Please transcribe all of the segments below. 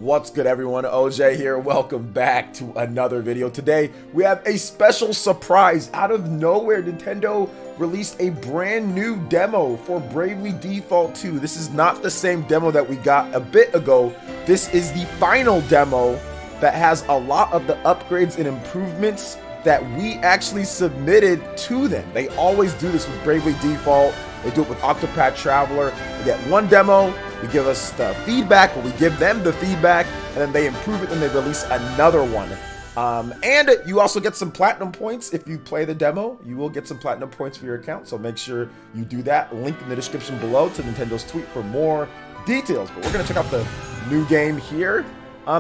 What's good, everyone? OJ here. Welcome back to another video. Today we have a special surprise. Out of nowhere, Nintendo released a brand new demo for Bravely Default 2. This is not the same demo that we got a bit ago. This is the final demo that has a lot of the upgrades and improvements that we actually submitted to them. They always do this with Bravely Default. They do it with Octopath Traveler. We get one demo, we give us the feedback, or we give them the feedback, and then they improve it and they release another one. And you also get some platinum points if you play the demo. You will get some platinum points for your account, so make sure you do that. Link in the description below to Nintendo's tweet for more details. But we're gonna check out the new game here.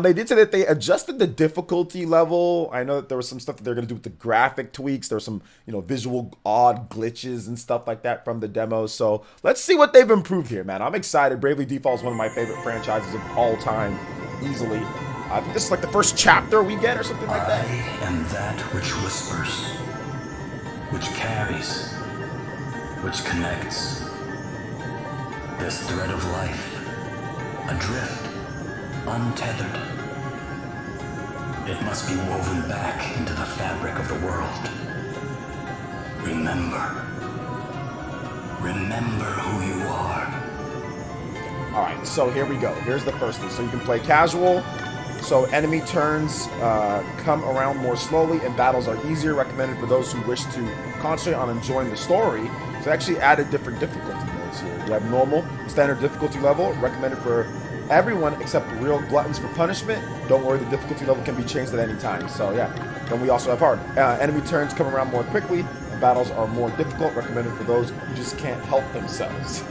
They did say that they adjusted the difficulty level. I know that there was some stuff that they're going to do with the graphic tweaks. There's some, visual odd glitches and stuff like that from the demo. So let's see what they've improved here, man. I'm excited. Bravely Default is one of my favorite franchises of all time, easily. I think this is like the first chapter we get or something like that. I am that which whispers, which carries, which connects. This thread of life, adrift, untethered. It must be woven back into the fabric of the world. Remember. Remember who you are. Alright, so here we go. Here's the first thing. So you can play casual. So enemy turns come around more slowly and battles are easier. Recommended for those who wish to concentrate on enjoying the story. So they actually added different difficulty modes here. You have normal, standard difficulty level. Recommended for everyone except real gluttons for punishment. Don't worry, the difficulty level can be changed at any time. So yeah, then we also have hard. Enemy turns come around more quickly, and battles are more difficult. Recommended for those who just can't help themselves.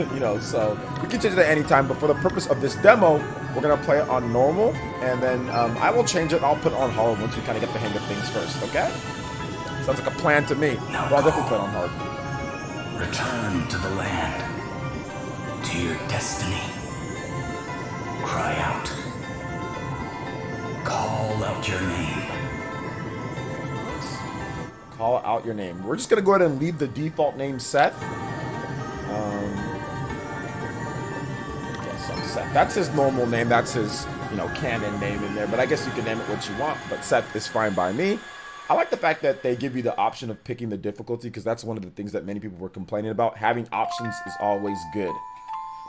So we can change it at any time. But for the purpose of this demo, we're gonna play it on normal, and then I will change it. I'll put it on hard once we kind of get the hang of things first. Okay? Sounds like a plan to me. Now But I'll definitely put it on hard. Return to the land, to your destiny. Cry out. Call out your name. Call out your name. We're just gonna go ahead and leave the default name Seth. Yes, I'm Seth. That's his normal name. That's his, canon name in there. But I guess you can name it what you want. But Seth is fine by me. I like the fact that they give you the option of picking the difficulty, because that's one of the things that many people were complaining about. Having options is always good.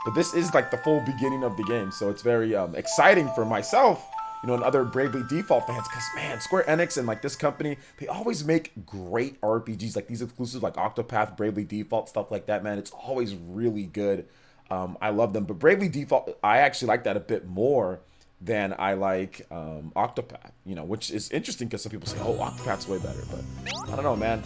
But this is like the full beginning of the game, so it's very exciting for myself, and other Bravely Default fans, because man, Square Enix and like this company, they always make great RPGs, like these exclusives like Octopath, Bravely Default, stuff like that, man. It's always really good. I love them, but Bravely Default, I actually like that a bit more than I like Octopath, which is interesting because some people say, oh, Octopath's way better, but I don't know, man.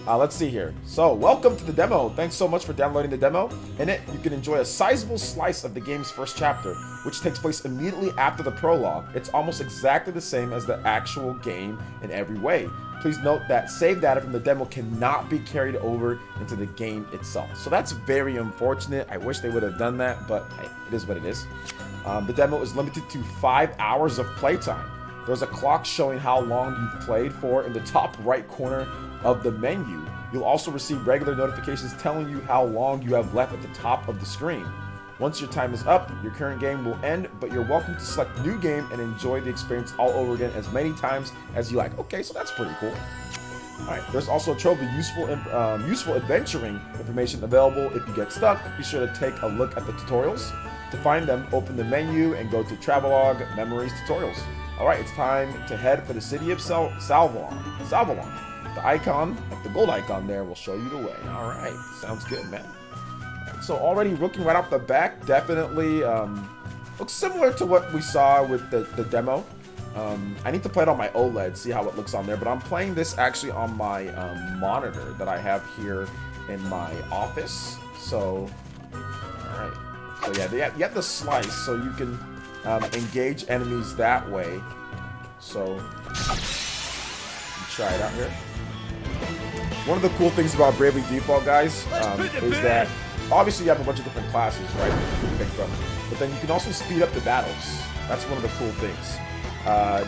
Let's see here. So, welcome to the demo. Thanks so much for downloading the demo. In it, you can enjoy a sizable slice of the game's first chapter, which takes place immediately after the prologue. It's almost exactly the same as the actual game in every way. Please note that save data from the demo cannot be carried over into the game itself. So that's very unfortunate. I wish they would have done that, but hey, it is what it is. The demo is limited to 5 hours of playtime. There's a clock showing how long you've played for in the top right corner of the menu. You'll also receive regular notifications telling you how long you have left at the top of the screen. Once your time is up, your current game will end, but you're welcome to select new game and enjoy the experience all over again as many times as you like. Okay, so that's pretty cool. Alright, there's also a trove of useful adventuring information available. If you get stuck, be sure to take a look at the tutorials. To find them, open the menu and go to Travelogue, Memories, Tutorials. Alright, it's time to head for the city of Salvalon. The icon, like the gold icon there, will show you the way. Alright, sounds good, man. So already looking right off the back, definitely looks similar to what we saw with the demo. I need to play it on my OLED, see how it looks on there, but I'm playing this actually on my monitor that I have here in my office. So, alright. So yeah, you have the slice, so you can engage enemies that way. So, try it out here. One of the cool things about Bravely Default, guys, is that obviously you have a bunch of different classes, right, you can pick from, but then you can also speed up the battles. That's one of the cool things.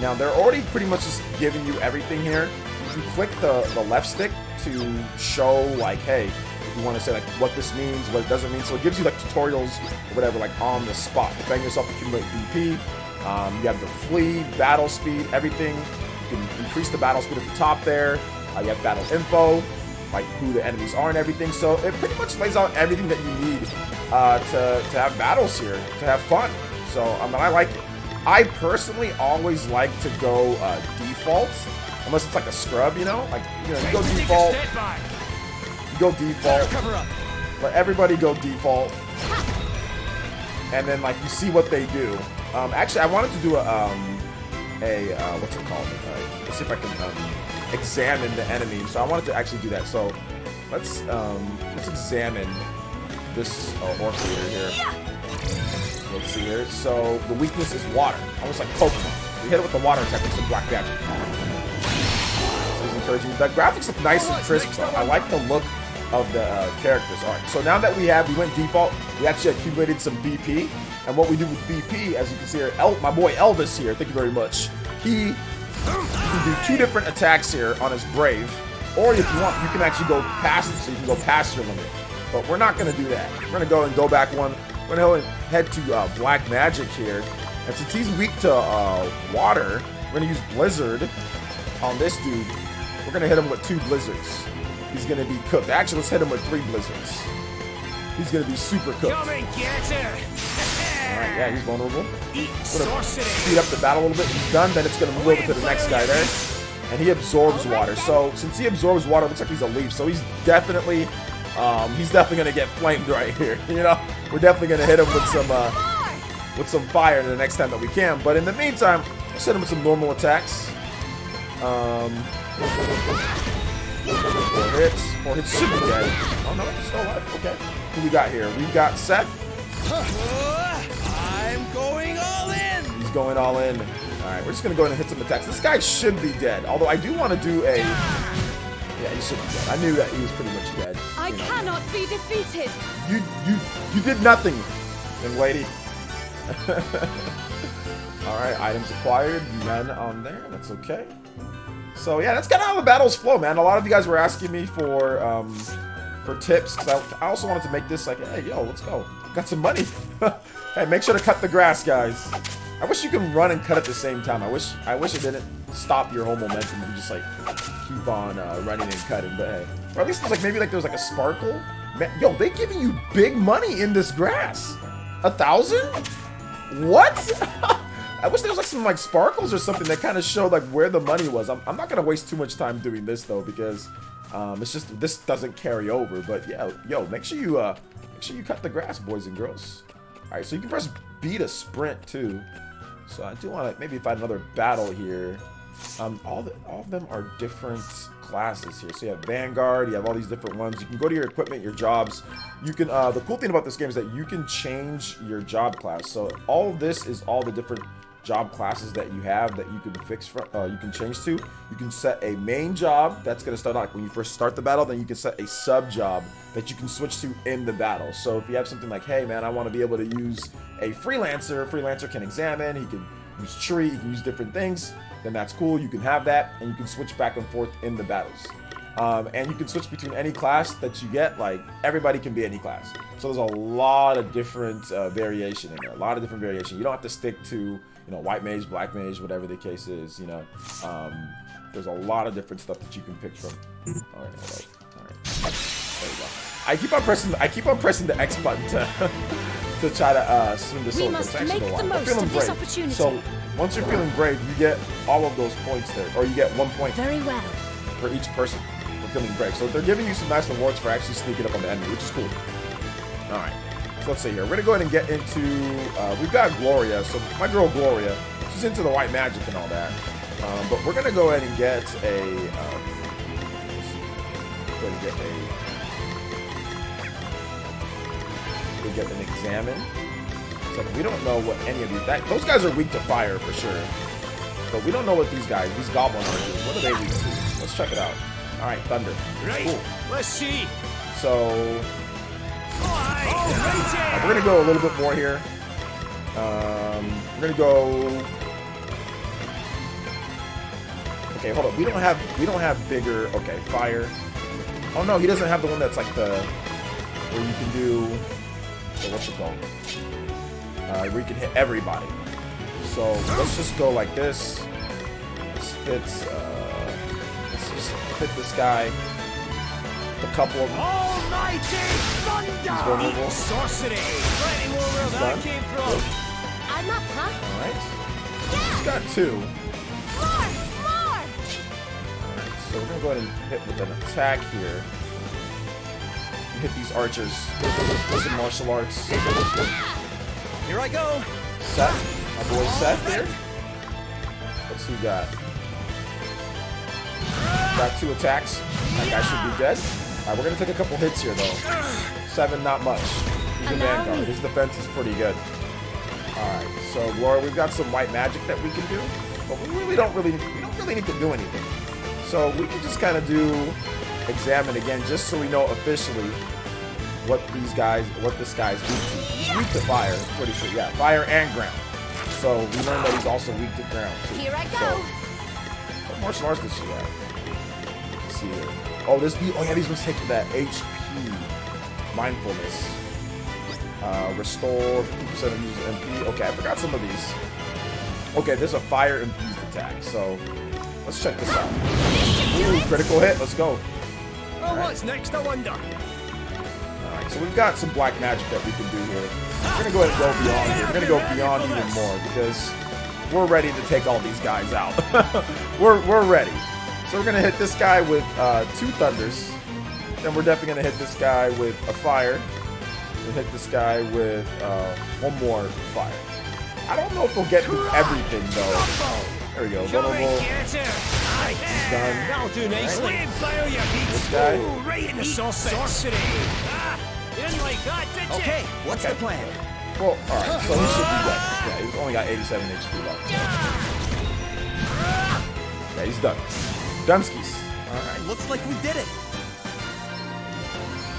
Now, they're already pretty much just giving you everything here. You can click the left stick to show, like, hey, if you want to say, like, what this means, what it doesn't mean. So it gives you, like, tutorials or whatever, like, on the spot. Defend yourself, accumulate BP. You have the flee, battle speed, everything. You can increase the battle speed at the top there. You have battle info, like who the enemies are and everything. So it pretty much lays out everything that you need to have battles here, to have fun. So I mean, I like it. I personally always like to go default, unless it's like a scrub, you know? Like, you know, you go default. You go default. Let everybody go default. And then, like, you see what they do. Actually, I wanted to do what's it called? Let's see if I can examine the enemy. So I wanted to actually do that. So let's examine this orc leader here. Let's see here. So the weakness is water, almost like Pokemon. We hit it with the water attack with some black magic. So it's encouraging. The graphics look nice and crisp, though. I like the look of the characters. All right. So now that we went default, we actually accumulated some BP. And what we do with BP, as you can see here, my boy Elvis here, thank you very much. He can do 2 different attacks here on his Brave. Or if you want, you can actually go past it, so you can go past your limit. But we're not going to do that. We're going to go back one. We're going to head to Black Magic here. And since he's weak to water, we're going to use Blizzard on this dude. We're going to hit him with 2 Blizzards. He's going to be cooked. Actually, let's hit him with 3 Blizzards. He's going to be super cooked. Alright, yeah, he's vulnerable. Gonna speed up the battle a little bit. He's done, then it's going to move over to the next guy there. And he absorbs water. So, since he absorbs water, it looks like he's a leaf. So, he's definitely going to get flamed right here. You know, we're definitely going to hit him with some fire the next time that we can. But in the meantime, let's hit him with some normal attacks. 4 hits. 4 hits should be dead. Oh no, he's still alive. Okay. Who we got here? We've got Seth. I'm going all in. He's going all in. Alright, we're just gonna go ahead and hit some attacks. This guy should be dead. Although I do want to do a... Yeah, he should be dead. I knew that he was pretty much dead. I cannot be defeated. You did nothing, young lady. Alright, items acquired. None on there. That's okay. So yeah, that's kind of how the battles flow, man. A lot of you guys were asking me for tips, because I also wanted to make this like, hey, yo, let's go. Got some money. Hey, make sure to cut the grass, guys. I wish you could run and cut at the same time. I wish it didn't stop your whole momentum and just like keep on running and cutting. But hey, or at least there's like maybe like there's like a sparkle. Man, yo, they giving you big money in this grass. 1,000? What? I wish there was like some like sparkles or something that kind of showed like where the money was. I'm not gonna waste too much time doing this though, because it's just this doesn't carry over. But yeah, yo, make sure you cut the grass, boys and girls. All right, so you can press B to sprint too. So I do want to maybe find another battle here. All of them are different classes here. So you have Vanguard, you have all these different ones. You can go to your equipment, your jobs. You can the cool thing about this game is that you can change your job class. So all of this is all the different job classes that you have that you can you can change to. You can set a main job that's going to start out like when you first start the battle. Then you can set a sub job that you can switch to in the battle. So if you have something like, hey man, I want to be able to use a freelancer. Freelancer can examine, he can use tree, he can use different things. Then that's cool. You can have that, and you can switch back and forth in the battles. And you can switch between any class that you get. Like, everybody can be any class. So there's a lot of different variation in there. A lot of different variation. You don't have to stick to, you know, white mage, black mage, whatever the case is, you know. There's a lot of different stuff that you can pick from. All right, hold up. All right. There we go. I keep on pressing the X button to try to swing this over. It's actually a lot. I'm feeling brave. So once you're feeling brave, you get all of those points there, or you get 1 point. Very well. For each person for feeling brave. So they're giving you some nice rewards for actually sneaking up on the enemy, which is cool. All right. So let's see here. We're gonna go ahead and get into. We've got Gloria. So my girl Gloria, she's into the white magic and all that. But we're gonna go ahead and get a. Go ahead and get a. We get an examine. So we don't know what any of these. Those guys are weak to fire for sure. But we don't know what these guys, these goblin archers, what are they weak to? Let's check it out. All right, thunder. Right. Cool. Let's see. So we're gonna go a little bit more here. We're gonna go. Okay, hold on. We don't have bigger. Okay, fire. Oh no, he doesn't have the one that's like the where you can do. What's it called? Where you can hit everybody. So let's just go like this. Let's just hit this guy. A couple of them. Almighty thunder! He's vulnerable. Sorcery! Right anymore where that done. came from. I'm up, huh? Alright. He's got 2. More! Alright, so we're gonna go ahead and hit with an attack here. Hit these archers. Those are martial arts. Here I go. Seth. My boy Seth here. What's he got? Got 2 attacks. That guy should be dead. Alright, we're gonna take a couple hits here though. 7, not much. He's a Vanguard. His defense is pretty good. Alright, so Gloria, we've got some white magic that we can do, but we don't really need to do anything. So we can just kind of do examine again, just so we know officially what this guy's weak to. He's weak to fire, pretty sure. Yeah, fire and ground. So we learned that he's also weak to ground too. Here I go. So, what martial arts does she have? Let's see here. Oh, these ones take that HP. Mindfulness. Restore 50% of user MP. Okay, I forgot some of these. Okay, there's a fire infused attack, so let's check this out. Ooh, critical hit, let's go. Well, what's next, I wonder? Alright, so we've got some black magic that we can do here. We're gonna go ahead and go beyond here. We're gonna go beyond even more because we're ready to take all these guys out. we're ready. So we're gonna hit this guy with 2 thunders. Then we're definitely gonna hit this guy with a fire. We'll hit this guy with 1 more fire. I don't know if we'll get through everything though. There we go. Vulnerable. He's done. That'll do nicely. This guy. Right in the sorcery. You didn't like that, did you? Okay, what's the plan? Well, alright, so he should be dead. Yeah, he's only got 87 HP left. Yeah, he's done. Dunskies. Alright. Looks like we did it.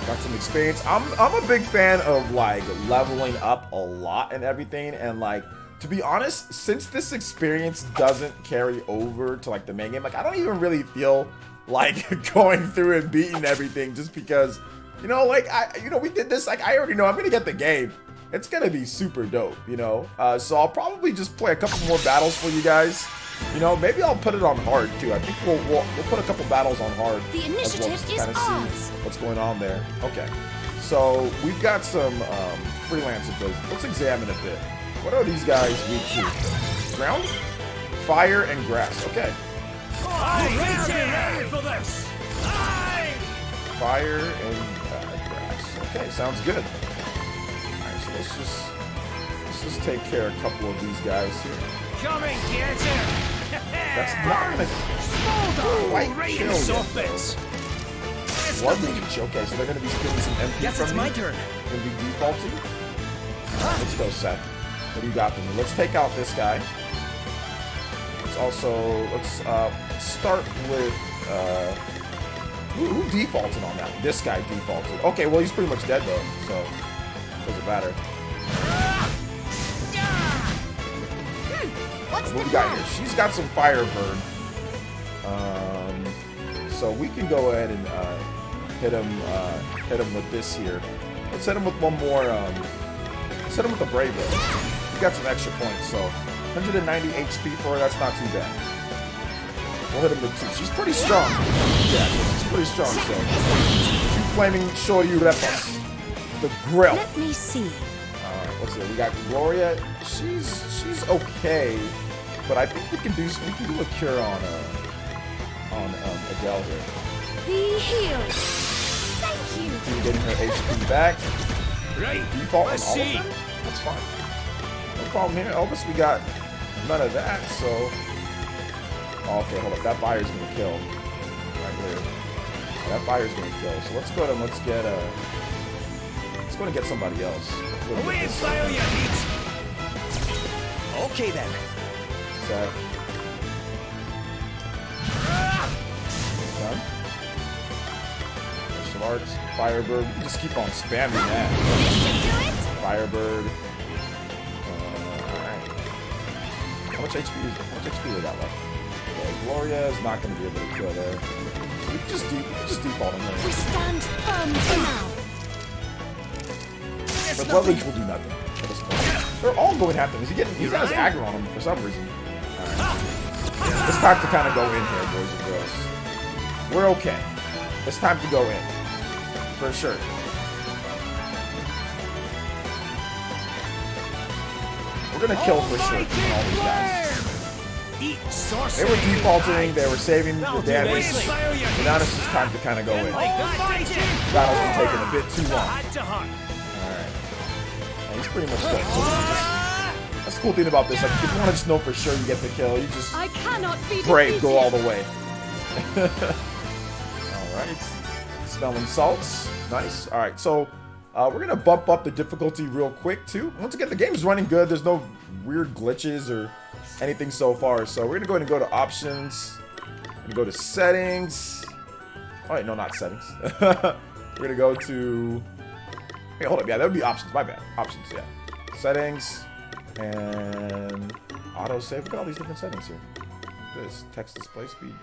Got some experience. I'm a big fan of like leveling up a lot and everything, and like to be honest, since this experience doesn't carry over to like the main game, like I don't even really feel like going through and beating everything just because, you know, like we did this, like I already know I'm gonna get the game. It's gonna be super dope, you know. So I'll probably just play a couple more battles for you guys. You know, maybe I'll put it on hard too. I think we'll put a couple battles on hard. The initiative as well, is to ours. see what's going on there. Okay, so we've got some freelance abilities. Let's examine a bit. What are these guys weak to? Ground, fire, and grass. Okay. Ready for this. Fire and grass. Okay, sounds good. All right, so let's just take care of a couple of these guys here. Come and get it. That's not gonna quite kill yet, though. Blood leech. Okay, so they're gonna be stealing some MP Guess from it's me. my turn. Gonna be defaulting. Let's go, Seth. What do you got for me? Let's take out this guy. Let's start with who defaulted on that? This guy defaulted. Okay, well he's pretty much dead though, so it doesn't matter. What's What the we got plan? here? She's got some fire burn. So we can go ahead and hit him with this here. Let's hit him with one more. Let's hit him with a brave Bird. We got some extra points, so 190 HP for her. That's not too bad. We'll hit him with 2. She's pretty strong. Yeah, she's pretty strong. So 2 flaming Shoryu Repos. The grill. Let me see. Alright, what's it? We got Gloria. She's okay, but I think we can do a cure on Adele here. Be healed. Thank you. Getting her HP back. Right. Default on Let's all see. of them? That's fine. No problem here. Elvis, we got none of that, so oh, okay, hold up. That fire's gonna kill. Right there. That fire's gonna kill. So let's go ahead and let's go and get somebody else. Away and fire your heat. Okay then. Set. Done. Martial arts. Firebird. We can just keep on spamming that. This should do it. Firebird. Alright. How much HP we got left? Okay, Gloria is not going to be able to kill there. So we can just default on We her. stand firm for now. But Blood Leech will do nothing at this point. They're all going after him. He's got his aggro on him for some reason. Alright. It's time to kind of go in here, boys and girls. We're okay. It's time to go in. For sure. We're gonna kill for sure all these guys. They were defaulting, they were saving the damage, and now it's just time to kind of go in. Battle's been taking a bit too long. Alright. Yeah, he's pretty much dead. So that's the cool thing about this. Like, if you want to just know for sure you get the kill, you just pray, go all the way. Alright. Smelling salts. Nice. Alright, so we're going to bump up the difficulty real quick, too. Once again, the game's running good. There's no weird glitches or anything so far. So we're going to go ahead and go to options. We're going to go to settings. Oh, wait, no, not settings. We're going to go to... Hey, hold up. Yeah, that would be options. My bad. Options, yeah. Settings. And autosave. Look at all these different settings here. This text display speed.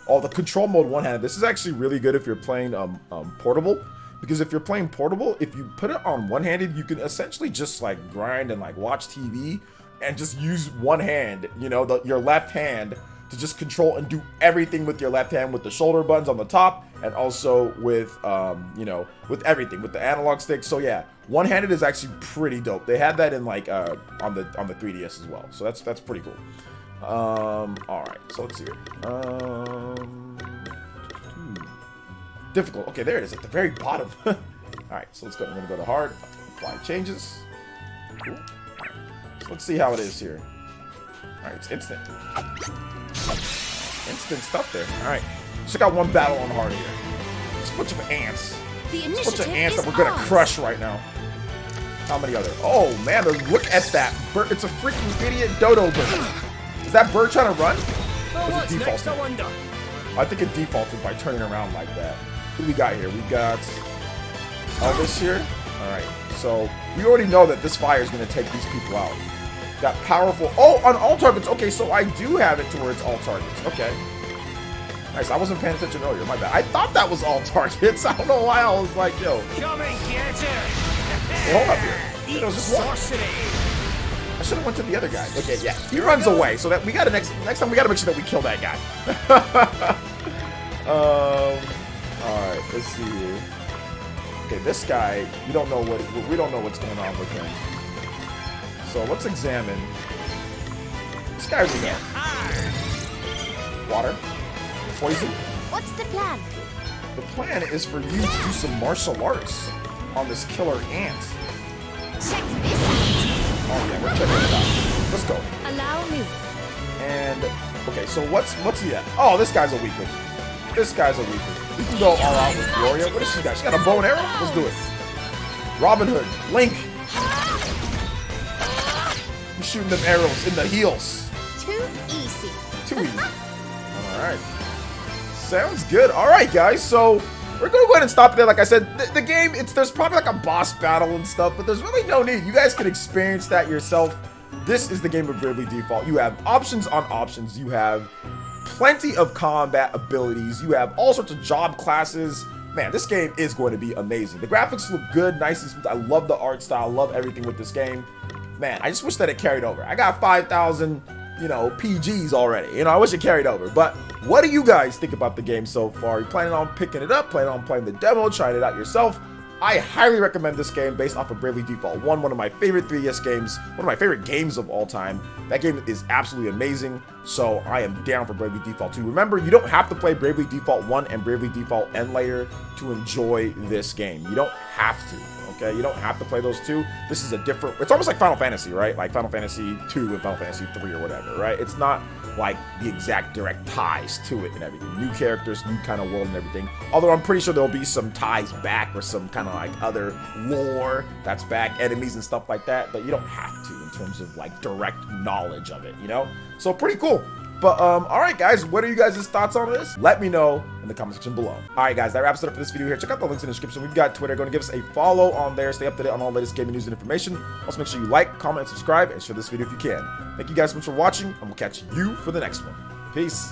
Oh, the control mode one-handed. This is actually really good if you're playing portable. Because if you're playing portable, if you put it on one-handed, you can essentially just like grind and like watch TV and just use one hand, you know, your left hand to just control and do everything with your left hand with the shoulder buttons on the top and also with, you know, with everything, with the analog stick. So yeah, one-handed is actually pretty dope. They had that in like on the 3DS as well. So that's pretty cool. All right, so let's see here. Difficult. Okay, there it is at the very bottom. All right, so let's go. I'm gonna go to hard. Apply changes. Cool. So let's see how it is here. All right, it's instant. Instant stuff there. All right, just got one battle on hard here. It's a bunch of ants. The a bunch of initiative ants is that we're gonna ours. crush right now. How many are there? Oh man, look at that bird. It's a freaking idiot dodo bird. Is that bird trying to run? Or is it defaulted? I think it defaulted by turning around like that. Who do we got here? We got Elvis here. Alright, so we already know that this fire is going to take these people out. Got powerful... Oh, on all targets. Okay, so I do have it to where it's all targets. Okay. Nice, I wasn't paying attention earlier. My bad. I thought that was all targets. I don't know why I was like, yo. Hey, hold up here. It was just one. I should have went to the other guy. Okay, yeah. He runs away, so that we got to next time we got to make sure that we kill that guy. Alright, let's see here. Okay, this guy, we don't know what's going on with him. So let's examine. This guy we know. Water. Poison. What's the plan? The plan is for you to do some martial arts on this killer ant. Check this out. Oh yeah, we're checking it out. Let's go. Allow me. And okay, so what's he at? Oh, this guy's a weakling. This guy's a weakling. We can go all out with Gloria. What does she got? She got a bow and arrow? Let's do it. Robin Hood. Link. You're shooting them arrows in the heels. Too easy. Too easy. Alright. Sounds good. Alright, guys. So, we're going to go ahead and stop it there. Like I said, the game, there's probably like a boss battle and stuff, but there's really no need. You guys can experience that yourself. This is the game of Bravely Default. You have options on options. You have plenty of combat abilities. You have all sorts of job classes. Man, this game is going to be amazing. The graphics look good, nice and smooth. I love the art style. I love everything with this game. Man, I just wish that it carried over. I got 5,000, you know, PGs already. You know, I wish it carried over. But what do you guys think about the game so far? Are you planning on picking it up? Planning on playing the demo? Trying it out yourself? I highly recommend this game based off of Bravely Default 1, one of my favorite 3DS games, one of my favorite games of all time. That game is absolutely amazing, so I am down for Bravely Default 2. Remember, you don't have to play Bravely Default 1 and Bravely Default End Layer to enjoy this game. You don't have to, okay? You don't have to play those two. This is a different... It's almost like Final Fantasy, right? Like Final Fantasy 2 and Final Fantasy 3 or whatever, right? It's not like the exact direct ties to it and everything. New characters, new kind of world and everything. Although I'm pretty sure there'll be some ties back or some kind of like other lore that's back, enemies and stuff like that, but you don't have to in terms of like direct knowledge of it, you know? So pretty cool. But alright guys, what are you guys' thoughts on this? Let me know in the comment section below. Alright guys, that wraps it up for this video here. Check out the links in the description. We've got Twitter. Go and give us a follow on there. Stay up to date on all the latest gaming news and information. Also make sure you like, comment, and subscribe, and share this video if you can. Thank you guys so much for watching, and we'll catch you for the next one. Peace.